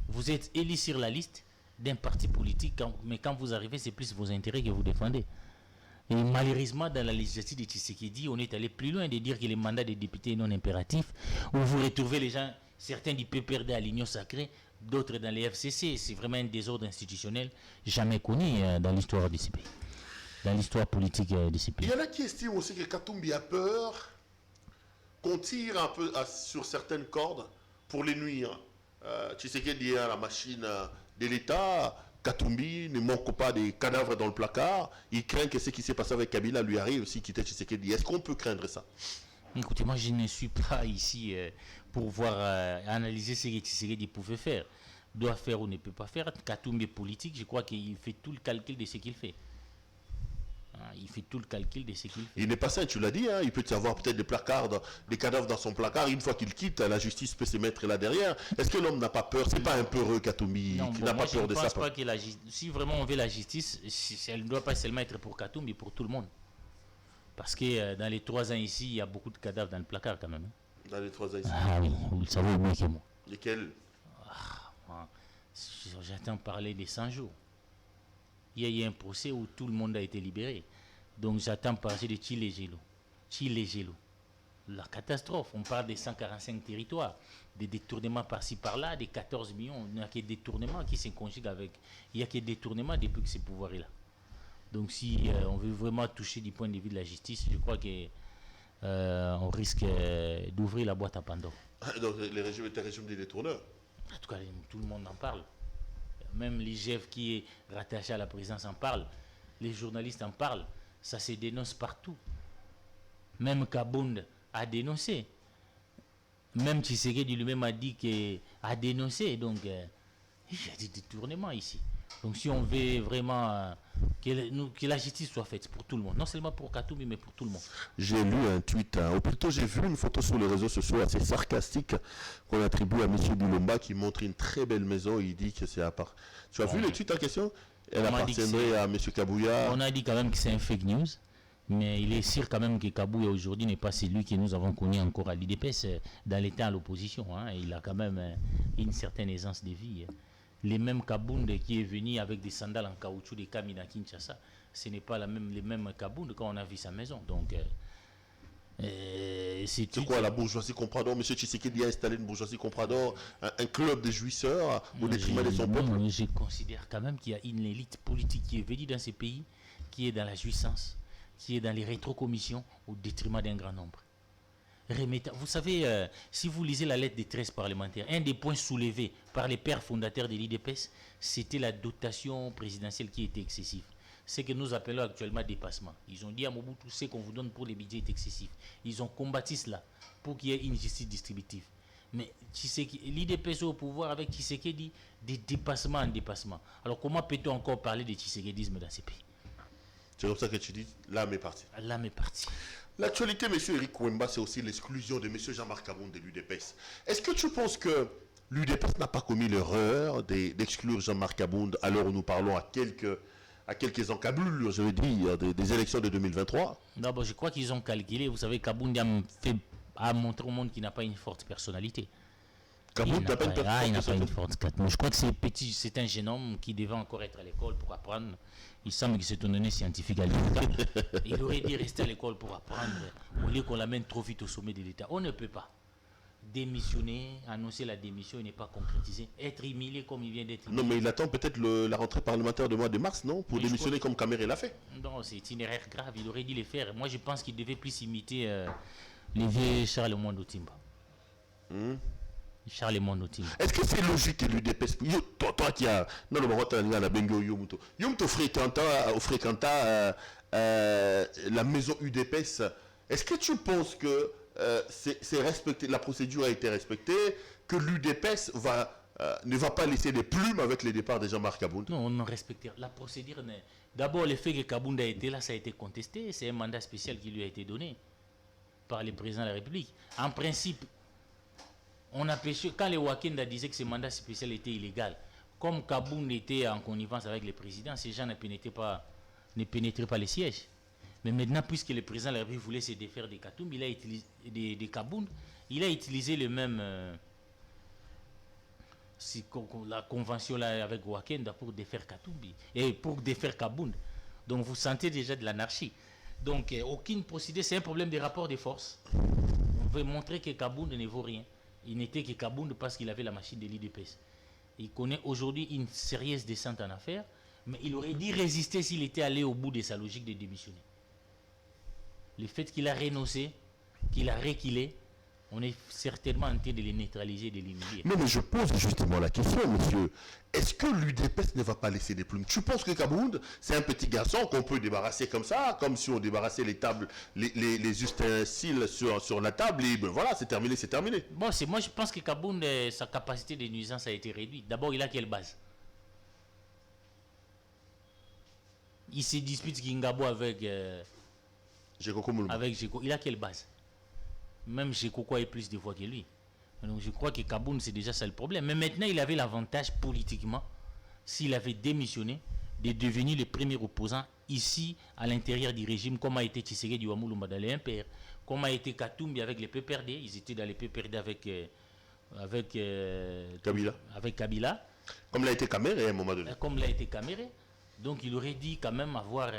Vous êtes élu sur la liste d'un parti politique, mais quand vous arrivez, c'est plus vos intérêts que vous défendez. Et malheureusement, dans la législative de Tshisekedi, on est allé plus loin de dire que les mandats des députés sont non impératifs, où vous retrouvez les gens, certains du PPRD à l'Union sacrée, d'autres dans les FCC. C'est vraiment un désordre institutionnel jamais connu dans l'histoire de ces pays, dans l'histoire politique de ces pays. Il y en a qui estiment aussi que Katumbi a peur qu'on tire un peu sur certaines cordes pour les nuire. Tshisekedi a la machine de l'État. Katumbi ne manque pas des cadavres dans le placard. Il craint que ce qui s'est passé avec Kabila lui arrive aussi quitter Tshisekedi. Est-ce qu'on peut craindre ça? Écoutez, moi je ne suis pas ici pour voir analyser ce que Tshisekedi pouvait faire, doit faire ou ne peut pas faire. Katumbi est politique, je crois qu'il fait tout le calcul de ce qu'il fait. Il fait tout le calcul de ce qu'il fait. Il n'est pas sain, tu l'as dit, hein, il peut y avoir peut-être des placards, des cadavres dans son placard. Une fois qu'il quitte, la justice peut se mettre là derrière. Est-ce que l'homme n'a pas peur? C'est pas un peureux, Katumbi, qui n'a pas peur de ça? Je ne pense pas que si vraiment on veut la justice, elle ne doit pas seulement être pour Katumbi, mais pour tout le monde. Parce que dans les 3 ans ici, il y a beaucoup de cadavres dans le placard quand même. Hein. Dans les 3 ans ici? Ah oui, vous le savez mieux que moi. Lesquels? J'attends parler des 100 jours. Il y a eu un procès où tout le monde a été libéré. Donc j'attends parler de Tchilé-Gélo. La catastrophe, on parle des 145 territoires, des détournements par-ci par-là, des 14 millions. Il n'y a que des détournements qui se conjuguent avec. Il n'y a que des détournements depuis que ce pouvoir est là. Donc si on veut vraiment toucher du point de vue de la justice, je crois qu'on risque d'ouvrir la boîte à Pandore. Donc les régimes étaient régime des détourneurs? En tout cas, tout le monde en parle. Même l'IGF qui est rattaché à la présidence en parle. Les journalistes en parlent. Ça se dénonce partout. Même Kabound a dénoncé. Même Tshisekedi lui-même a dit a dénoncé. Donc, il y a des détournements ici. Donc, si on veut vraiment que la justice soit faite pour tout le monde, non seulement pour Katumbi, mais pour tout le monde. J'ai lu un tweet, ou plutôt j'ai vu une photo sur les réseaux sociaux assez sarcastique qu'on attribue à M. Bilomba qui montre une très belle maison. Il dit que c'est à part. Tu as vu le tweet en question? Elle appartiendrait à M. Kabouya. On a dit quand même que c'est un fake news, mais il est sûr quand même que Kabouya aujourd'hui n'est pas celui que nous avons connu encore à l'IDPS dans l'état à l'opposition. Hein. Il a quand même une certaine aisance de vie. Les mêmes Kabound qui est venu avec des sandales en caoutchouc des Kamina Kinshasa, ce n'est pas les mêmes Kabound quand on a vu sa maison. Donc, c'est quoi la bourgeoisie comprador? M. Tshisekedi a installé une bourgeoisie comprador, un club de jouisseurs au détriment de son peuple. Je considère quand même qu'il y a une élite politique qui est venue dans ces pays, qui est dans la jouissance, qui est dans les rétrocommissions au détriment d'un grand nombre. Vous savez, si vous lisez la lettre des 13 parlementaires, un des points soulevés par les pères fondateurs de l'IDPS, c'était la dotation présidentielle qui était excessive. Ce que nous appelons actuellement dépassement. Ils ont dit à Mobutu, ce qu'on vous donne pour les budgets est excessif. Ils ont combattu cela pour qu'il y ait une justice distributive. Mais l'IDPS au pouvoir avec Tshisekedi, des dépassements en dépassement. Alors comment peut-on encore parler de tshisekidisme dans ces pays? C'est comme ça que tu dis, l'âme est partie. L'âme est partie. L'actualité, M. Eric Wemba, c'est aussi l'exclusion de M. Jean-Marc Kabound de l'UDPS. Est-ce que tu penses que l'UDPS n'a pas commis l'erreur d'exclure Jean-Marc Kabound à l'heure où nous parlons à quelques encablures, je veux dire, des élections de 2023? D'abord, je crois qu'ils ont calculé. Vous savez, Kabound a montré au monde qu'il n'a pas une forte personnalité. Kabound n'a pas une personnalité. Il n'a pas une forte personnalité. Je crois que c'est un jeune homme qui devait encore être à l'école pour apprendre. Il semble qu'il s'est donné scientifique à l'État. Il aurait dû rester à l'école pour apprendre, au lieu qu'on l'amène trop vite au sommet de l'État. On ne peut pas démissionner, annoncer la démission et ne pas concrétiser, être humilié comme il vient d'être humilié. Non, mais il attend peut-être la rentrée parlementaire du mois de mars, non? Pour démissionner comme Kamere l'a fait. Non, c'est une erreur grave, il aurait dû le faire. Moi, je pense qu'il devait plus imiter les vieux Charles Mondo Timba. Charles Mondo Timba. Est-ce que c'est logique que l'UDPS, toi qui as... Non, le Maroc, Yomuto fréquenta la maison UDPS, est-ce que tu penses que c'est respecté, la procédure a été respectée, que l'UDPS ne va pas laisser des plumes avec le départ de Jean-Marc Kabound? Non, on a respecté la procédure. D'abord, le fait que Kabound a été là, ça a été contesté. C'est un mandat spécial qui lui a été donné par le président de la République. En principe, on a pêché, quand les Wakenda disaient que ce mandat spécial était illégal, comme Kabound était en connivence avec le président, ces gens ne pénétraient pas les sièges. Mais maintenant, puisque le président de la République voulait se défaire des Katumbi, il a utilisé des Kabound, il a utilisé le même la convention là avec Wakenda pour défaire Katumbi et pour défaire Kabound. Donc vous sentez déjà de l'anarchie. Donc aucune procédure, c'est un problème des rapports de force. On veut montrer que Kabound ne vaut rien. Il n'était que Kabound parce qu'il avait la machine de l'IDPS. Il connaît aujourd'hui une sérieuse descente en affaires, mais il aurait dû résister s'il était allé au bout de sa logique de démissionner. Le fait qu'il a renoncé, qu'il a reculé, on est certainement en train de les neutraliser, de l'humilier. Non, mais je pose justement la question, monsieur. Est-ce que l'UDPS ne va pas laisser des plumes? Tu penses que Kabound, c'est un petit garçon qu'on peut débarrasser comme ça, comme si on débarrassait les tables, les ustensiles sur la table, et ben voilà, c'est terminé, c'est terminé. Bon, moi je pense que Kabound, sa capacité de nuisance a été réduite. D'abord, il a quelle base? Il se dispute Gingabo avec Jeko. Il a quelle base? Même Jeko a plus de voix que lui. Donc je crois que Kabound, c'est déjà ça le problème. Mais maintenant, il avait l'avantage politiquement, s'il avait démissionné, de devenir le premier opposant ici, à l'intérieur du régime, comme a été Tshisekedi Wamulumba dans les MPR, comme a été Katumbi avec les PPRD. Ils étaient dans les PPRD avec Kabila. Comme l'a été Kamere à un moment donné. Comme l'a été Kamere. Donc il aurait dit quand même avoir...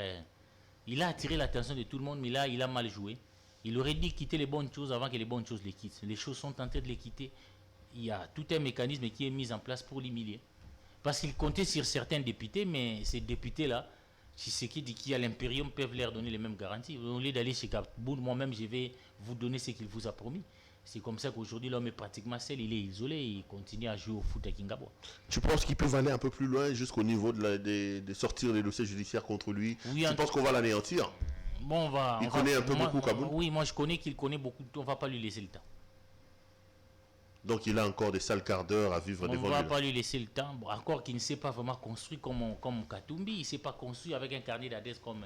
il a attiré l'attention de tout le monde, mais là, il a mal joué. Il aurait dit quitter les bonnes choses avant que les bonnes choses les quittent. Les choses sont en train de les quitter. Il y a tout un mécanisme qui est mis en place pour l'humilier. Parce qu'il comptait sur certains députés, mais ces députés-là, Tshisekedi qui a l'impérium, peuvent leur donner les mêmes garanties. Au lieu d'aller chez Kabound, moi-même, je vais vous donner ce qu'il vous a promis. C'est comme ça qu'aujourd'hui, l'homme est pratiquement seul, il est isolé, il continue à jouer au foot à Kingabo. Tu penses qu'ils peuvent aller un peu plus loin jusqu'au niveau de sortir les dossiers judiciaires contre lui? Oui, tu penses qu'on va l'anéantir? Bon, il connaît un peu beaucoup Kabound? Oui, moi je connais qu'il connaît beaucoup. On ne va pas lui laisser le temps. Donc il a encore des sales quarts d'heure à vivre devant lui. On ne va pas lui laisser le temps. Bon, encore qu'il ne s'est pas vraiment construit comme Katumbi. Il ne s'est pas construit avec un carnet d'adresse comme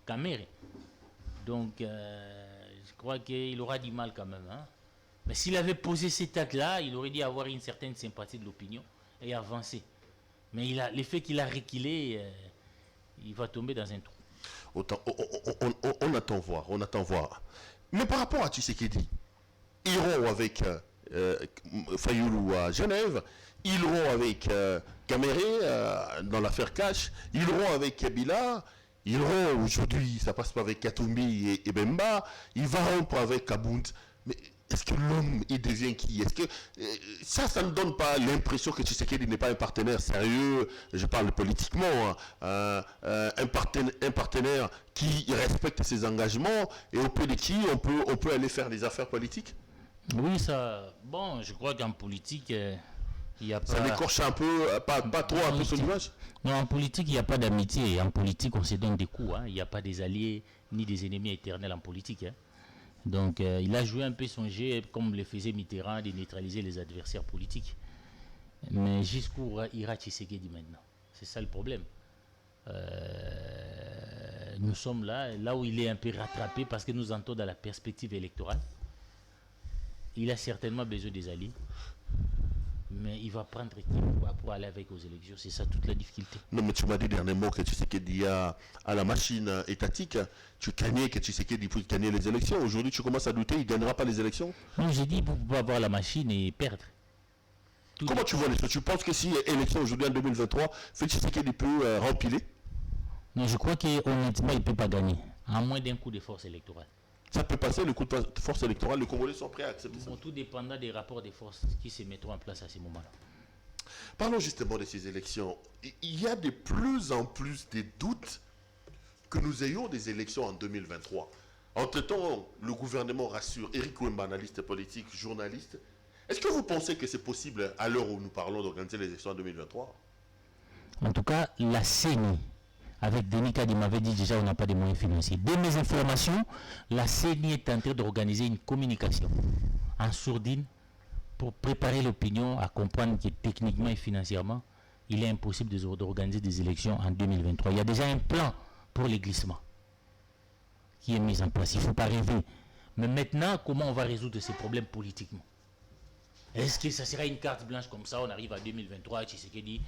Kamere. Donc je crois qu'il aura du mal quand même. Hein. Mais s'il avait posé cet acte-là, il aurait dû avoir une certaine sympathie de l'opinion et avancer. Mais le fait qu'il a reculé, il va tomber dans un trou. On attend voir. Mais par rapport à Tshisekedi, ils iront avec Fayoulou à Genève, ils iront avec Kamere dans l'affaire Cash, ils iront avec Kabila, ils iront aujourd'hui, ça passe pas avec Katumbi et Bemba, il va rompre avec Kabound. Mais est-ce que l'homme, il devient qui? Est-ce que ça ne donne pas l'impression que Tshisekedi n'est pas un partenaire sérieux, je parle politiquement, hein, un partenaire qui respecte ses engagements et auprès de qui on peut aller faire des affaires politiques? Oui, ça. Bon, je crois qu'en politique, il n'y a pas. Ça l'écorche un peu, pas trop un peu son image? Non, en politique, il n'y a pas d'amitié. En politique, on se donne des coups. Hein. Il n'y a pas des alliés ni des ennemis éternels en politique. Hein. Donc, il a joué un peu son jeu, comme le faisait Mitterrand, de neutraliser les adversaires politiques. Mais jusqu'où ira Tshisekedi maintenant? C'est ça le problème. Nous sommes là où il est un peu rattrapé parce que nous entrons dans la perspective électorale. Il a certainement besoin des alliés. Mais il va prendre qui pour aller avec aux élections? C'est ça toute la difficulté. Non, mais tu m'as dit dernièrement que Tshisekedi à la machine étatique, tu craignais que Tshisekedi puisse gagner les élections. Aujourd'hui, tu commences à douter, il ne gagnera pas les élections? Non, j'ai dit pour pouvoir avoir la machine et perdre. Comment tu vois les choses? Tu penses que si élection aujourd'hui en 2023, Félix Tshisekedi peut rempiler? Non, je crois qu'honnêtement, il ne peut pas gagner. À moins d'un coup de force électorale. Ça peut passer, le coup de force électorale, les Congolais sont prêts à accepter ça. Bon, tout dépendra des rapports de force qui se mettront en place à ce moment-là. Parlons justement de ces élections. Il y a de plus en plus de doutes que nous ayons des élections en 2023. Entre-temps, le gouvernement rassure. Éric Wemba, analyste politique, journaliste. Est-ce que vous pensez que c'est possible, à l'heure où nous parlons, d'organiser les élections en 2023? En tout cas, la CENI, avec Denis Kadi m'avait dit déjà on n'a pas de moyens financiers. De mes informations, la CENI est en train d'organiser une communication en sourdine pour préparer l'opinion à comprendre que techniquement et financièrement, il est impossible d'organiser des élections en 2023. Il y a déjà un plan pour les glissements qui est mis en place. Il ne faut pas rêver. Mais maintenant, comment on va résoudre ces problèmes politiquement? Est-ce que ça sera une carte blanche comme ça? On arrive à 2023, Tshisekedi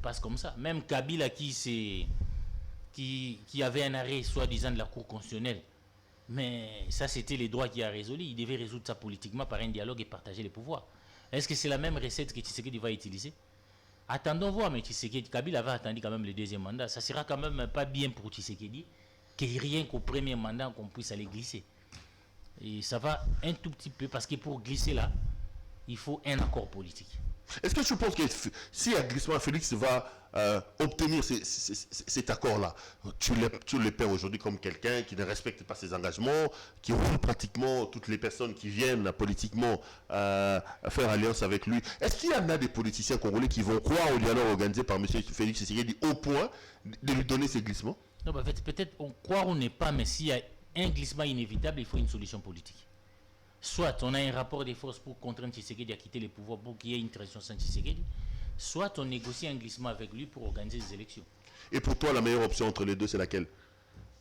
passe comme ça. Même Kabila qui avait un arrêt soi-disant de la Cour constitutionnelle, mais ça c'était les droits qui a résolu. Il devait résoudre ça politiquement par un dialogue et partager les pouvoirs. Est-ce que c'est la même recette que Tshisekedi va utiliser? Attendons voir, mais Tshisekedi, Kabila avait attendu quand même le deuxième mandat. Ça sera quand même pas bien pour Tshisekedi que rien qu'au premier mandat qu'on puisse aller glisser. Et ça va un tout petit peu parce que pour glisser là, il faut un accord politique. Est-ce que tu penses que si un glissement, Félix va obtenir cet accord-là, tu le perds aujourd'hui comme quelqu'un qui ne respecte pas ses engagements, qui roule pratiquement toutes les personnes qui viennent politiquement faire alliance avec lui? Est-ce qu'il y en a des politiciens congolais qui vont croire au dialogue organisé par M. Félix Tshisekedi au point de lui donner ces glissements? Non, en fait, peut-être on croit ou n'est pas, mais s'il y a un glissement inévitable, il faut une solution politique. Soit on a un rapport de force pour contraindre Tshisekedi à quitter les pouvoirs pour qu'il y ait une transition sans Tshisekedi, soit on négocie un glissement avec lui pour organiser des élections. Et pour toi, la meilleure option entre les deux, c'est laquelle?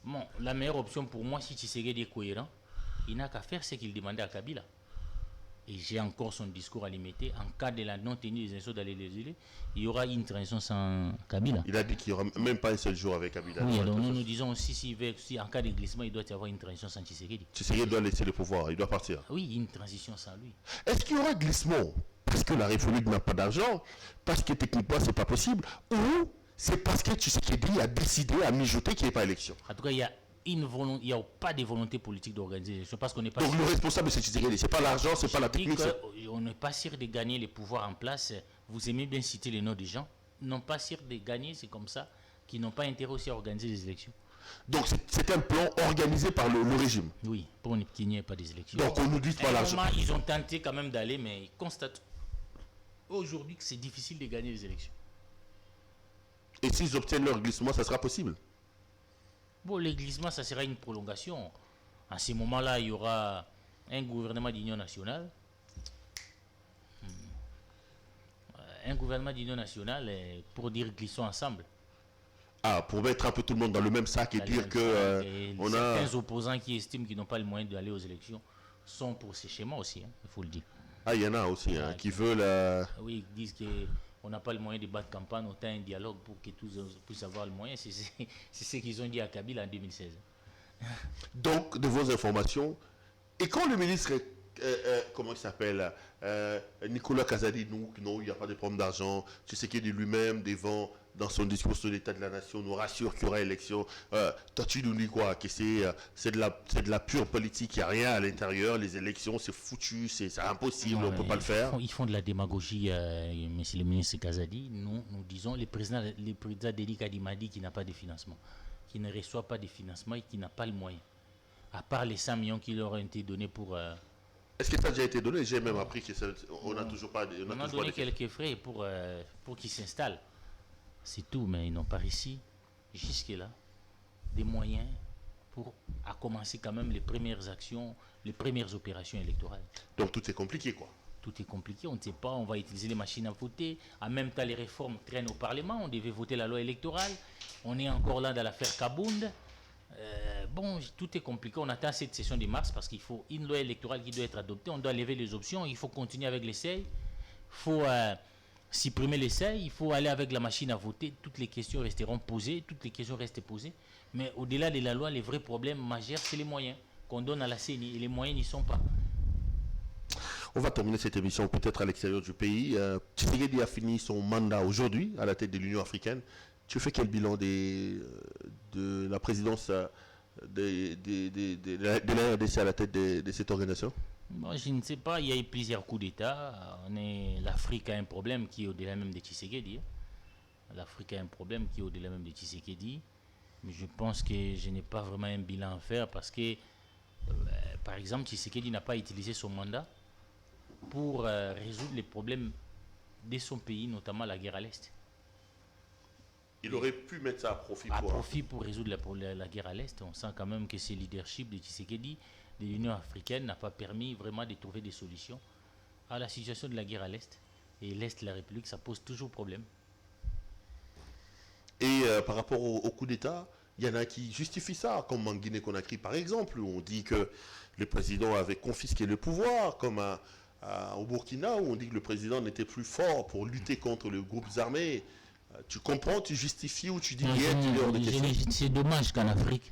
Bon, la meilleure option pour moi, si Tshisekedi est cohérent, il n'a qu'à faire ce qu'il demandait à Kabila. Et j'ai encore son discours à limiter. En cas de la non-tenue des élections d'aller les îles, il y aura une transition sans Kabila. Il a dit qu'il n'y aura même pas un seul jour avec Kabila. Oui, alors nous disons aussi, si en cas de glissement, il doit y avoir une transition sans Tshisekedi. Tshisekedi doit laisser le pouvoir, il doit partir. Oui, une transition sans lui. Est-ce qu'il y aura glissement parce que la République n'a pas d'argent, parce que techniquement c'est pas possible, ou c'est parce que Tshisekedi a décidé à mijoter qu'il n'y ait pas élection? En tout cas, il n'y a pas de volonté politique d'organiser l'élection parce qu'on n'est pas. Donc le responsable c'est Tshisekedi, c'est pas l'argent, c'est pas la technique. On n'est pas sûr de gagner les pouvoirs en place. Vous aimez bien citer les noms des gens. Non pas sûr de gagner, c'est comme ça, qui n'ont pas intérêt aussi à organiser des élections. Donc c'est un plan organisé par le régime. Oui, pour qu'il n'y ait pas des élections. Donc on nous dit pas l'argent. Ils ont tenté quand même d'aller, mais ils constatent aujourd'hui que c'est difficile de gagner les élections. Et s'ils obtiennent leur glissement, ça sera possible? Bon, le glissement, ça sera une prolongation. À ce moment-là, il y aura un gouvernement d'union nationale. Un gouvernement d'union nationale pour dire glissons ensemble. Ah, pour mettre un peu tout le monde dans le même sac et dire que on a... Certains opposants qui estiment qu'ils n'ont pas le moyen d'aller aux élections sont pour ces schémas aussi, hein, il faut le dire. Ah, il y en a aussi qui veulent... Oui, ils disent qu'on n'a pas le moyen de battre campagne, autant un dialogue pour que tous puissent avoir le moyen. C'est ce qu'ils ont dit à Kabila en 2016. Donc, de vos informations, et quand le ministre, comment il s'appelle, Nicolas Kazadi, non, il n'y a pas de problème d'argent, Tshisekedi lui-même devant dans son discours sur l'état de la nation, nous rassure qu'il y aura élection. Toi, tu nous dis quoi? Que c'est de la pure politique, il n'y a rien à l'intérieur, les élections, c'est foutu, c'est impossible, on ne peut pas le faire. Ils font de la démagogie, monsieur le ministre Kazadi. Nous disons, le président Deli Kadimadi qui n'a pas de financement, qui ne reçoit pas de financement et qui n'a pas le moyen. À part les 100 millions qui leur ont été donnés pour... Est-ce que ça a déjà été donné? J'ai même appris qu'on n'a toujours pas... On a donné quelques frais pour qu'ils s'installent. C'est tout, mais ils n'ont pas réussi jusque-là des moyens pour commencer quand même les premières actions, les premières opérations électorales. Donc tout est compliqué, quoi. Tout est compliqué, on ne sait pas, on va utiliser les machines à voter. En même temps, les réformes traînent au Parlement, on devait voter la loi électorale. On est encore là dans l'affaire Kabound. Tout est compliqué. On attend cette session de mars parce qu'il faut une loi électorale qui doit être adoptée. On doit lever les options, il faut continuer avec l'essai. Il faut... supprimer l'essai, il faut aller avec la machine à voter, toutes les questions resteront posées, toutes les questions restent posées, mais au-delà de la loi, les vrais problèmes majeurs, c'est les moyens qu'on donne à la CENI, et les moyens n'y sont pas. On va terminer cette émission peut-être à l'extérieur du pays. Tshisekedi a fini son mandat aujourd'hui à la tête de l'Union africaine. Tu fais quel bilan de la présidence de la RDC à la tête de cette organisation? Moi, je ne sais pas, il y a eu plusieurs coups d'État. L'Afrique a un problème qui est au-delà même de Tshisekedi. L'Afrique a un problème qui est au-delà même de Tshisekedi. Mais je pense que je n'ai pas vraiment un bilan à faire parce que, par exemple, Tshisekedi n'a pas utilisé son mandat pour résoudre les problèmes de son pays, notamment la guerre à l'Est. Il aurait pu mettre ça à profit pour résoudre la guerre à l'Est. On sent quand même que ce leadership de Tshisekedi, de l'Union africaine, n'a pas permis vraiment de trouver des solutions à la situation de la guerre à l'Est. Et l'Est de la République, ça pose toujours problème. Et par rapport au coup d'État, il y en a qui justifient ça, comme en Guinée-Conakry par exemple, où on dit que le président avait confisqué le pouvoir, comme au Burkina, où on dit que le président n'était plus fort pour lutter contre les groupes armés. Tu comprends, tu justifies ou tu dis qu'il est hors de question? C'est dommage qu'en Afrique,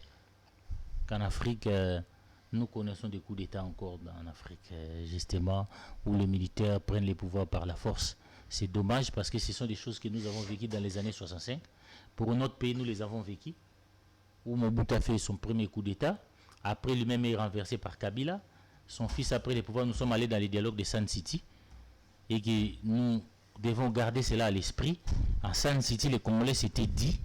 nous connaissons des coups d'État encore en Afrique, justement, où les militaires prennent les pouvoirs par la force. C'est dommage parce que ce sont des choses que nous avons vécues dans les années 65. Pour notre pays, nous les avons vécues, où Mobutu a fait son premier coup d'État. Après, lui-même est renversé par Kabila. Son fils a pris les pouvoirs. Nous sommes allés dans les dialogues de Sun City. Et que nous devons garder cela à l'esprit. En Sun City, les Congolais s'étaient dit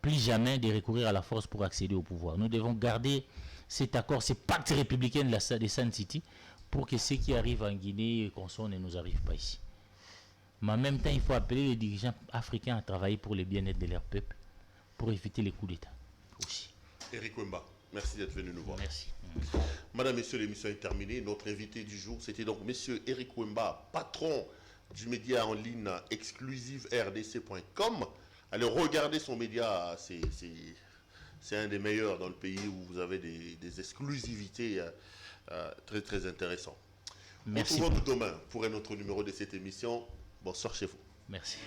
plus jamais de recourir à la force pour accéder au pouvoir. Nous devons garder cet accord, ce pacte républicain de Sun City pour que ce qui arrive en Guinée et qu'on ne nous arrive pas ici. Mais en même temps, il faut appeler les dirigeants africains à travailler pour le bien-être de leur peuple, pour éviter les coups d'État aussi. Éric Wemba, merci d'être venu nous voir. Merci. Madame, Messieurs, l'émission est terminée. Notre invité du jour, c'était donc Monsieur Éric Wemba, patron du média en ligne exclusive rdc.com. Allez regarder son média, c'est un des meilleurs dans le pays où vous avez des exclusivités très très intéressantes. Merci. Retrouvons-nous demain pour un autre numéro de cette émission. Bonsoir chez vous. Merci.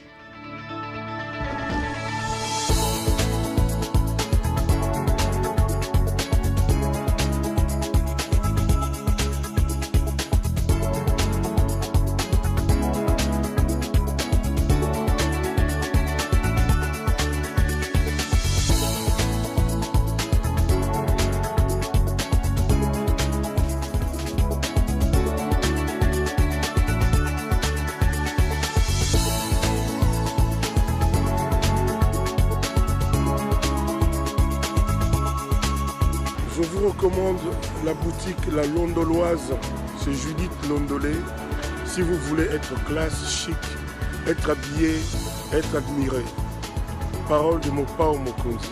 Je vous recommande la boutique La Londoloise, c'est Judith Londolé. Si vous voulez être classe, chic, être habillé, être admiré. Parole de Mopao Mokonzi.